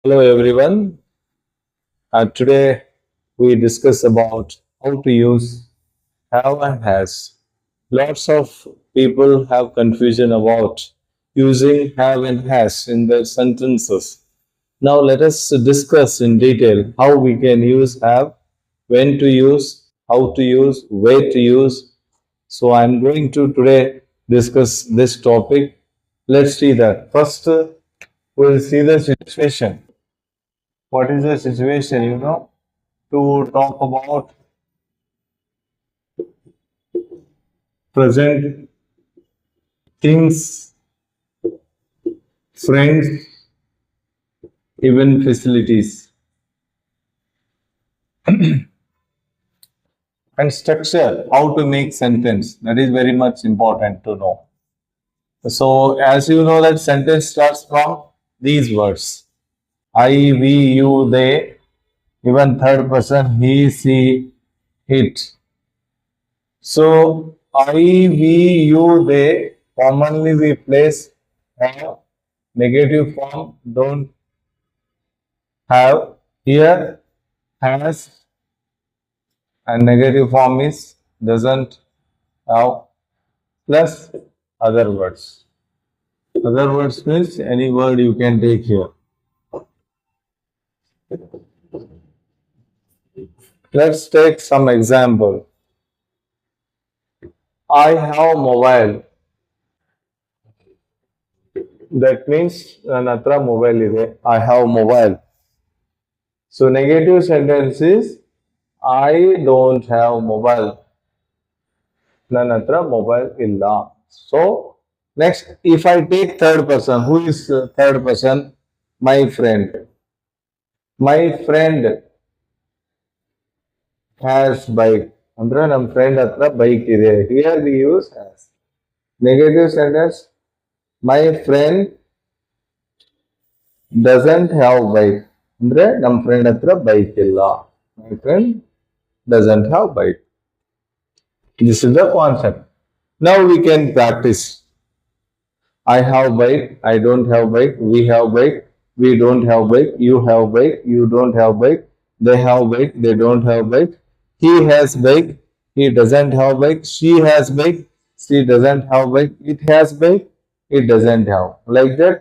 Hello everyone. Today we discuss about how to use have and has. Lots of people have confusion about using have and has in their sentences. Now let us discuss in detail how we can use have, when to use, how to use, where to use. So I'm going to today discuss this topic. Let's see that. First, we'll see the situation. What is the situation, to talk about present things, friends, even facilities, and structure, how to make sentence. That is very much important to know. So, as you know, that sentence starts from these words: I, we, you, they, even third person, he, she, it. So, I, we, you, they, commonly we place a negative form, don't have. Here, has, and negative form is doesn't have, plus other words. Other words means any word you can take here. Let's take some example. I have mobile. That means ನನ್ನ ಹತ್ರ mobile ಇದೆ. I have mobile. So negative sentence is I don't have mobile. ನನ್ನ ಹತ್ರ mobile ಇಲ್ಲ. So next, if I take third person, who is third person? My friend. My friend has bike. ಅಂದ್ರೆ ನಮ್ಮ friend ಹತ್ರ bike ಇದೆ. Here we use has. Negative sentence. My friend doesn't have bike. ಅಂದ್ರೆ ನಮ್ಮ friend ಹತ್ರ bike ಇಲ್ಲ. My friend doesn't have bike. This is the concept. Now we can practice. I have bike. I don't have bike. We have bike. We don't have bike. You have bike. You don't have bike. They have bike. They don't have bike. He has bike. He doesn't have bike. She has bike. She doesn't have bike. It has bike. It doesn't have. Like that,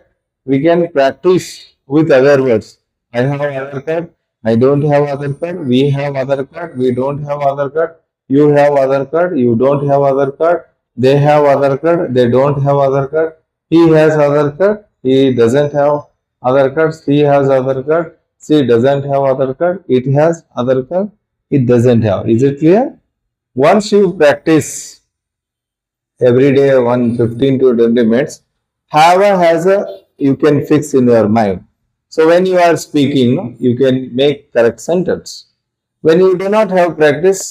we can practice with other words. I have other card. I don't have other card. We have other card. We don't have other card. You have other card. You don't have other card. They have other card. They don't have other card. He has other card. He doesn't have other cards. She has other card. She doesn't have other card. It has other card. It doesn't have. Is it clear? Once you practice every day, 15 to 20 minutes, have a has a you can fix in your mind. So when you are speaking, you can make correct sentence. When you do not have practice,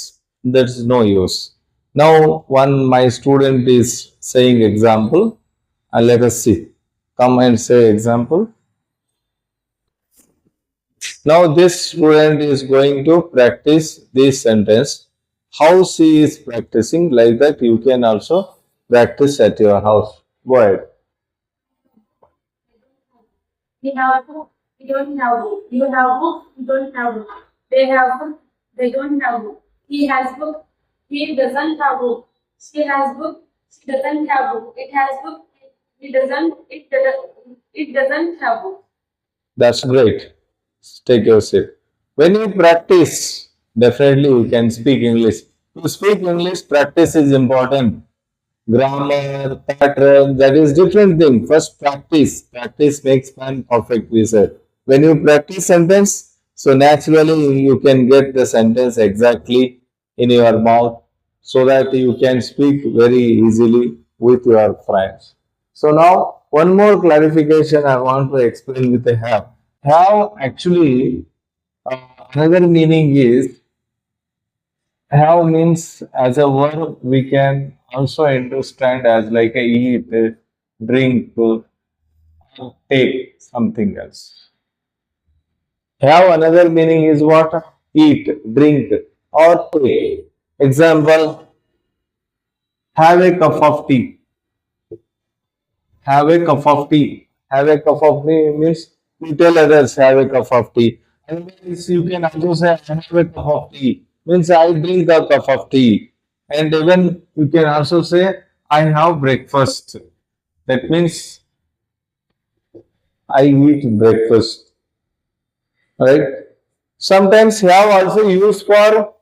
there's no use. Now, one my student is saying example, and let us see. Come and say example. Now, this student is going to practice this sentence. How she is practicing, like that, you can also practice at your house. Go ahead. We have book, we don't have book. You have book, we don't have book. They have book, they don't have book. He has book, he doesn't have book. She has book, she doesn't have book. It has book, it doesn't have book. That's great. Take your seat. When you practice, definitely you can speak English. To speak English, practice is important. Grammar, pattern, that is different thing. First practice. Practice makes man perfect, we said. When you practice sentence, so naturally you can get the sentence exactly in your mouth so that you can speak very easily with your friends. So now one more clarification I want to explain with the have. Have actually another meaning is have means as a verb we can also understand as like a eat, drink, take something else. Have another meaning is what? Eat, drink, or take. Example, have a cup of tea. Have a cup of tea. Have a cup of tea means You tell others, have a cup of tea. Otherwise, you can also say, I have a cup of tea. Means I drink a cup of tea. And even you can also say, I have breakfast. That means I eat breakfast. Right? Sometimes have also used for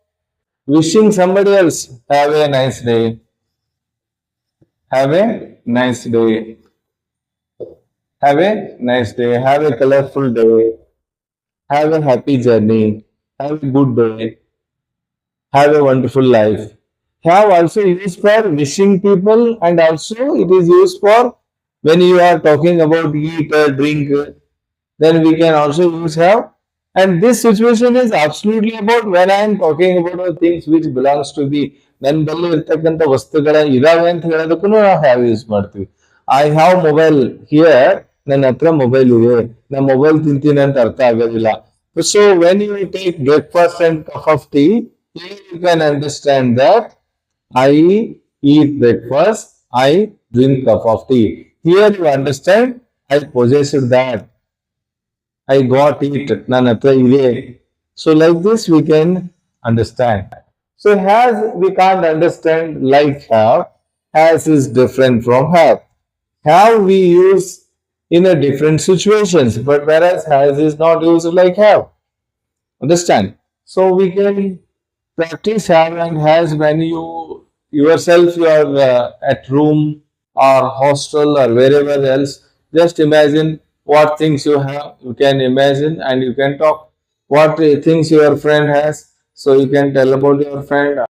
wishing somebody else, have a nice day. Have a nice day. Have a nice day. Have a colorful day. Have a happy journey. Have a good day. Have a wonderful life. Have also used for wishing people, and also it is used for when you are talking about eat or drink, then we can also use have. And this situation is absolutely about when I am talking about the things which belongs to the ನನ್ನ ಬಳಿ ಇರ್ತಕ್ಕಂಥ ವಸ್ತುಗಳ ಇದಾವೆ ಅಂತ ಹೇಳೋದಕ್ಕೂ ನಾವು have use ಮಾಡ್ತೀವಿ. I have mobile here, ನನ್ನ ಹತ್ರ ಮೊಬೈಲ್ ಇದೆ, ನಾ ಮೊಬೈಲ್ ತಿಂತೀನಿ ಅಂತ ಅರ್ಥ ಆಗೋದಿಲ್ಲ. So when you take breakfast and cup of tea, you can understand that I eat breakfast, I drink cup of tea. Here you understand I possessed that, I got it, ನನ್ನ ಹತ್ರ ಇದೆ. So like this we can understand. So has we can't understand like have. Has is different from have. Have we use in a different situations, but whereas has is not used like have. Understand? So we can practice have and has when you yourself you are at room or hostel or wherever else. Just imagine what things you have. You can imagine and you can talk what things your friend has. So you can tell about your friend.